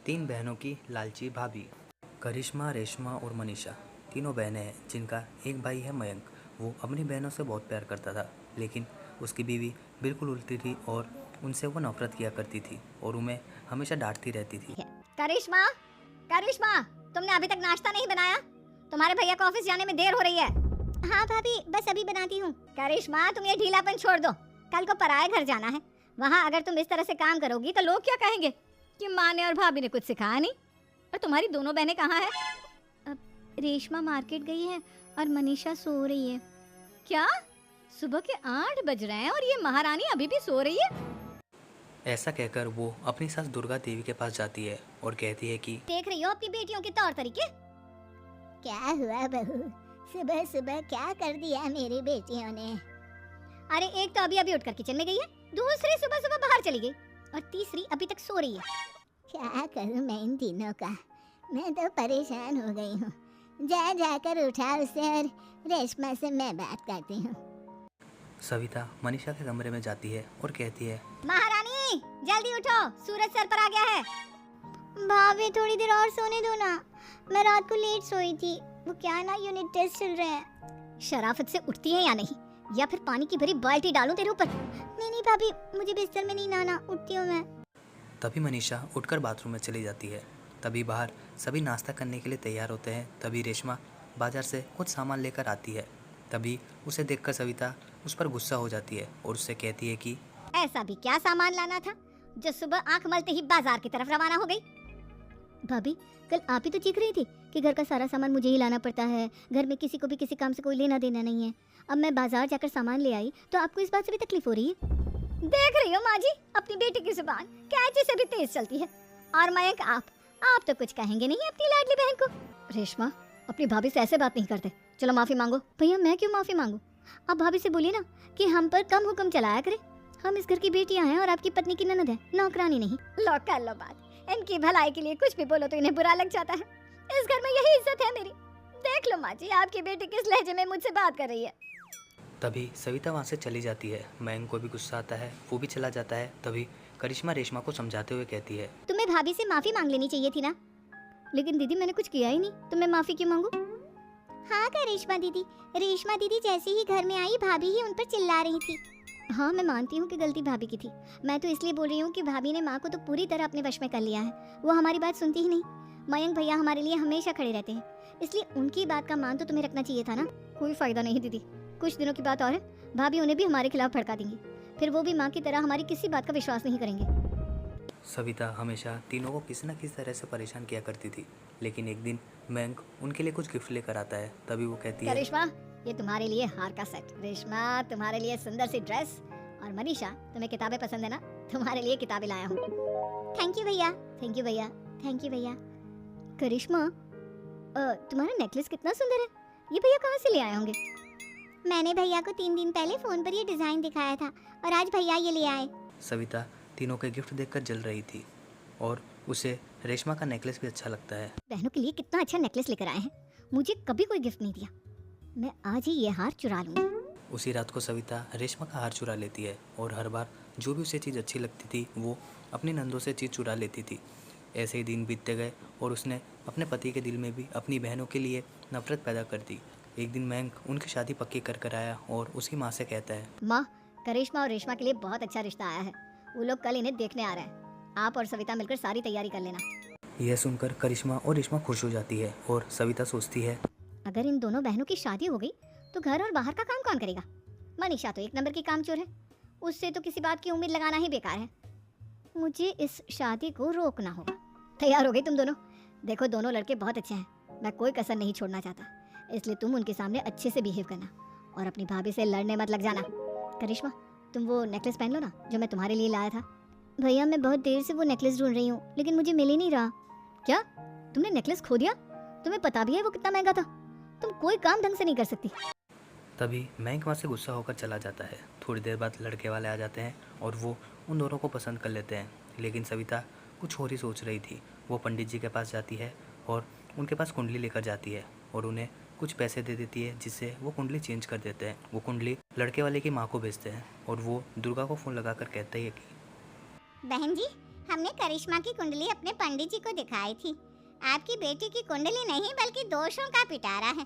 तीन बहनों की लालची भाभी। करिश्मा, रेशमा और मनीषा तीनों बहनें हैं जिनका एक भाई है मयंक। वो अपनी बहनों से बहुत प्यार करता था, लेकिन उसकी बीवी बिल्कुल उल्टी थी और उनसे वो नफरत किया करती थी और उन्हें हमेशा डांटती रहती थी। करिश्मा, करिश्मा, तुमने अभी तक नाश्ता नहीं बनाया? तुम्हारे भैया को ऑफिस जाने में देर हो रही है। हाँ भाभी, बस अभी बनाती हूँ। करिश्मा, तुम ये ढीलापन छोड़ दो। कल को पराये घर जाना है। वहाँ अगर तुम इस तरह से काम करोगी तो लोग क्या कहेंगे कि माँ ने और भाभी ने कुछ सिखाया नहीं। और तुम्हारी दोनों बहनें कहाँ हैं? अब रेशमा मार्केट गई है और मनीषा सो रही है। क्या? सुबह के 8 बज रहे हैं और ये महारानी अभी भी सो रही है? ऐसा कहकर वो अपनी सास दुर्गा देवी के पास जाती है और कहती है कि देख रही हो अपनी बेटियों के तौर तरीके? क्या हुआ बहू, सुबह सुबह क्या कर दिया मेरी बेटियों ने? अरे एक तो अभी अभी उठकर किचन में गई है, दूसरी सुबह सुबह बाहर चली गई और तीसरी अभी तक सो रही है। क्या करूं मैं इन तीनों का, मैं तो परेशान हो गई हूँ। जा जाकर उठा उसे और रेशमा से मैं बात करती हूँ। सविता मनीषा के कमरे में जाती है और कहती है, महारानी जल्दी उठो, सूरज सर पर आ गया है। भाभी थोड़ी देर और सोने दो ना, मैं रात को लेट सोई थी। वो क्या ना यूनिट टेस्ट चल रहे हैं। शराफत से उठती है या नहीं, या फिर पानी की भरी बाल्टी डालूं तेरे ऊपर? नहीं नहीं भाभी, मुझे बिस्तर में नहीं नहाना, उठती हूँ मैं। तभी मनीषा उठकर बाथरूम में चली जाती है। तभी बाहर सभी नाश्ता करने के लिए तैयार होते हैं। तभी रेशमा बाजार से कुछ सामान लेकर आती है। तभी उसे देखकर सविता उस पर गुस्सा हो जाती है और उससे कहती है कि ऐसा भी क्या सामान लाना था जो सुबह आंख मलते ही बाजार की तरफ रवाना हो गई? भाभी कल आप ही तो चीख रही थी कि घर का सारा सामान मुझे ही लाना पड़ता है, घर में किसी को भी किसी काम से कोई लेना देना नहीं है। अब मैं बाजार जाकर सामान ले आई तो आपको इस बात से भी तकलीफ हो रही है? देख रही हो माँ जी, अपनी बेटी की जुबान कैंची से भी तेज चलती है। और मयंक आप तो कुछ कहेंगे नहीं अपनी लाडली बहन को। रेशमा, अपनी भाभी से ऐसे बात नहीं करते, चलो माफी मांगो। भैया मैं क्यों माफी मांगू? आप भाभी से बोलिए ना कि हम पर कम हुक्म चलाया करे। हम इस घर की बेटियां हैं और आपकी पत्नी की ननद है, नौकरानी नहीं। लो कर लो बात, इनकी भलाई के लिए कुछ भी बोलो तो इन्हें बुरा लग जाता है। इस घर में यही इज्जत है मेरी। देख लो माँ जी, आपकी बेटी किस लहजे में मुझसे बात कर रही है। तभी सविता वहाँ से चली जाती है। मयंक को भी गुस्सा आता है, वो भी चला जाता है। तभी करिश्मा रेशमा को समझाते हुए कहती है, तुम्हें भाभी से माफी मांग लेनी चाहिए थी ना। लेकिन दीदी मैंने कुछ किया ही नहीं, तो मैं माफी क्यों मांगू? हाँ करिश्मा दीदी, रेशमा दीदी जैसे ही घर में आई भाभी ही उन पर चिल्ला रही थी। हाँ मैं मानती हूँ कि गलती भाभी की थी। मैं तो इसलिए बोल रही हूँ कि भाभी ने माँ को तो पूरी तरह अपने वश में कर लिया है। वो हमारी बात सुनती ही नहीं। मयंक भैया हमारे लिए हमेशा खड़े रहते हैं, इसलिए उनकी बात का मान तो तुम्हें रखना चाहिए था ना। कोई फायदा नहीं दीदी, कुछ दिनों की बात और है, भाभी उन्हें भी हमारे खिलाफ भड़का देंगी। फिर वो भी माँ की तरह हमारी किसी बात का विश्वास नहीं करेंगे। सविता हमेशा तीनों को किसी न किसी तरह से परेशान किया करती थी, लेकिन एक दिन मयंक उनके लिए कुछ गिफ्ट लेकर आता है। तभी वो कहती है, करिश्मा ये तुम्हारे लिए हार का सेट, रेशमा तुम्हारे लिए सुंदर सी ड्रेस, और मनीषा तुम्हें किताबें पसंद है ना, तुम्हारे लिए किताबें लाया हूँ। थैंक यू भैया, थैंक यू भैया, थैंक यू भैया। करिश्मा तुम्हारा नेकलेस कितना सुंदर है, ये भैया कहाँ से ले आए होंगे? मैंने भैया को 3 दिन पहले फोन पर ये डिजाइन दिखाया था और आज भैया ये ले आए। सविता तीनों के गिफ्ट देखकर जल रही थी और उसे रेशमा का नेकलेस भी अच्छा लगता है। बहनों के लिए कितना अच्छा नेकलेस लेकर आए हैं, मुझे कभी कोई गिफ्ट नहीं दिया। मैं आज ही ये हार चुरा लूंगी। उसी रात को सविता रेशमा का हार चुरा लेती है और हर बार जो भी उसे चीज़ अच्छी लगती थी वो अपनी नंदों से चीज़ चुरा लेती थी। ऐसे ही दिन बीतते गए और उसने अपने पति के दिल में भी अपनी बहनों के लिए नफरत पैदा कर दी। एक दिन मयंक उनकी शादी पक्की कर आया और उसकी माँ से कहता है, माँ करिश्मा और रेशमा के लिए बहुत अच्छा रिश्ता आया है, वो लोग कल इन्हें देखने आ रहे हैं। आप और सविता मिलकर सारी तैयारी कर लेना। यह सुनकर करिश्मा और रेशमा खुश हो जाती है और सविता सोचती है, अगर इन दोनों बहनों की शादी हो गई तो घर और बाहर का काम कौन करेगा? मनीषा तो 1 नंबर की कामचोर है, उससे तो किसी बात की उम्मीद लगाना ही बेकार है। मुझे इस शादी को रोकना होगा। तैयार हो गई तुम दोनों? देखो दोनों लड़के बहुत अच्छे हैं, मैं कोई कसर नहीं छोड़ना चाहता, इसलिए तुम उनके सामने अच्छे से बिहेव करना और अपनी भाभी से लड़ने मत लग जाना। करिश्मा तुम वो नेकलेस पहन लो ना जो मैं तुम्हारे लिए लाया था। भैया मैं बहुत देर से वो नेकलेस ढूंढ रही हूँ लेकिन मुझे मिल ही नहीं रहा। क्या तुमने नेकलेस खो दिया? तुम्हें पता भी है वो कितना महंगा था, तुम कोई काम ढंग से नहीं कर सकती। तभी मयंक वहाँ से गुस्सा होकर चला जाता है। थोड़ी देर बाद लड़के वाले आ जाते हैं और वो उन दोनों को पसंद कर लेते हैं, लेकिन सविता कुछ और ही सोच रही थी। वो पंडित जी के पास जाती है और उनके पास कुंडली लेकर जाती है और उन्हें कुछ पैसे दे देती है जिससे वो कुंडली चेंज कर देते हैं। वो कुंडली लड़के वाले की माँ को भेजते हैं और वो दुर्गा को फ़ोन लगाकर कहते हैं कि बहन जी हमने करिश्मा की कुंडली अपने पंडित जी को दिखाई थी। आपकी बेटी की कुंडली नहीं बल्कि दोषों का पिटारा है।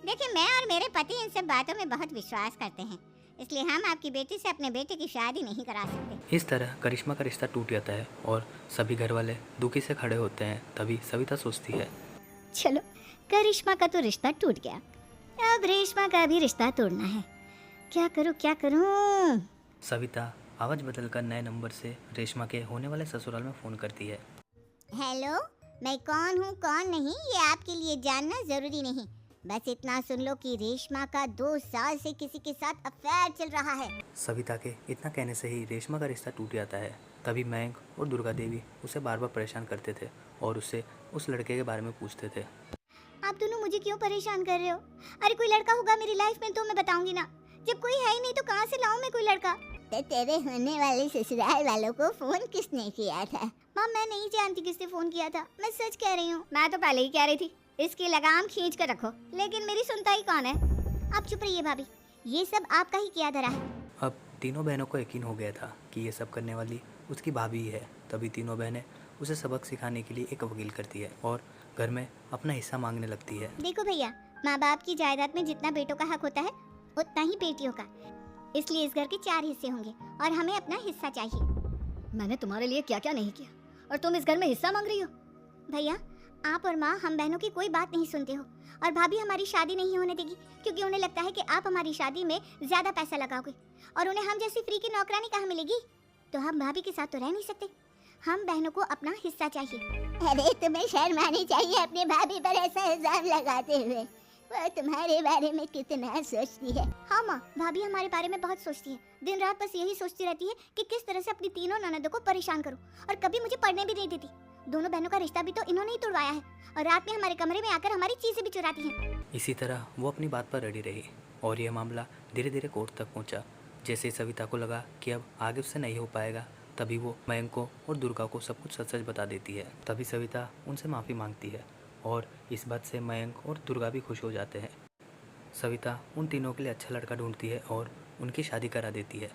देखिए, मैं और मेरे पति इन सब बातों में बहुत विश्वास करते हैं, इसलिए हम आपकी बेटी से अपने बेटे की शादी नहीं करा सकते। इस तरह करिश्मा का रिश्ता टूट जाता है और सभी घर वाले दुखी से खड़े होते हैं। तभी सविता सोचती है, चलो, करिश्मा का तो रिश्ता टूट गया, अब रेशमा का भी रिश्ता तोड़ना है। क्या करूं? सविता आवाज़ बदलकर नए नंबर से रेशमा के होने वाले ससुराल में फ़ोन करती है। हेलो, मैं कौन हूँ कौन नहीं ये आपके लिए जानना जरूरी नहीं, बस इतना सुन लो कि रेशमा का 2 साल से किसी के साथ अफेयर चल रहा है। सविता के इतना कहने से ही रेशमा का रिश्ता टूट जाता है। तभी मयंक और दुर्गा देवी उसे बार बार परेशान करते थे और उससे उस लड़के के बारे में पूछते थे। आप दोनों मुझे क्यों परेशान कर रहे हो? अरे कोई लड़का होगा मेरी लाइफ में तो मैं बताऊंगी ना, जब कोई है ही नहीं तो कहाँ से लाऊं मैं कोई लड़का? तो तेरे होने वाले ससुराल वालों को फोन किसने किया था? माँ, मैं नहीं जानती किसने फोन किया था, मैं सच कह रही हूँ। मैं तो पहले ही कह रही थी इसकी लगाम खींच कर रखो, लेकिन मेरी सुनता ही कौन है। आप चुप रहिए भाभी, ये सब आपका ही किया धरा है। अब तीनों बहनों को यकीन हो गया था कि ये सब करने वाली उसकी भाभी ही है। तभी तीनों बहनें उसे सबक सिखाने के लिए एक वकील करती है और घर में अपना हिस्सा मांगने लगती है। देखो भैया, माँ बाप की जायदाद में जितना बेटों का हक होता है उतना ही बेटियों का, इसलिए इस घर के 4 हिस्से होंगे और हमें अपना हिस्सा चाहिए। मैंने तुम्हारे लिए क्या क्या नहीं किया और तुम इस घर में हिस्सा मांग रही हो? भैया, आप और माँ हम बहनों की कोई बात नहीं सुनते हो, और भाभी हमारी शादी नहीं होने देगी क्योंकि उन्हें लगता है कि आप हमारी शादी में ज्यादा पैसा लगाओगे और उन्हें हम जैसी फ्री की नौकरानी कहाँ मिलेगी। तो हम भाभी के साथ तो रह नहीं सकते, हम बहनों को अपना हिस्सा चाहिए। अरे तुम्हें शर्म आनी चाहिए अपनी भाभी पर ऐसा इल्जाम लगाते हुए, वो तुम्हारे बारे में कितना सोचती है। हाँ माँ, भाभी हमारे बारे में बहुत सोचती है, दिन रात बस यही सोचती रहती है कि किस तरह से अपनी तीनों ननदों को परेशान करूं, और कभी मुझे पढ़ने भी नहीं देती। दोनों बहनों का रिश्ता भी तो इन्होंने ही तोड़वाया है और रात में हमारे कमरे में आकर हमारी चीजें भी चुराती हैं। इसी तरह वो अपनी बात पर अड़ी रही और यह मामला धीरे धीरे कोर्ट तक पहुंचा। जैसे सविता को लगा कि अब आगे उससे नहीं हो पाएगा, तभी वो मयंक को और दुर्गा को सब कुछ सच सच बता देती है। तभी सविता उनसे माफ़ी मांगती है और इस बात से मयंक और दुर्गा भी खुश हो जाते हैं। सविता उन तीनों के लिए अच्छा लड़का ढूंढती है और उनकी शादी करा देती है।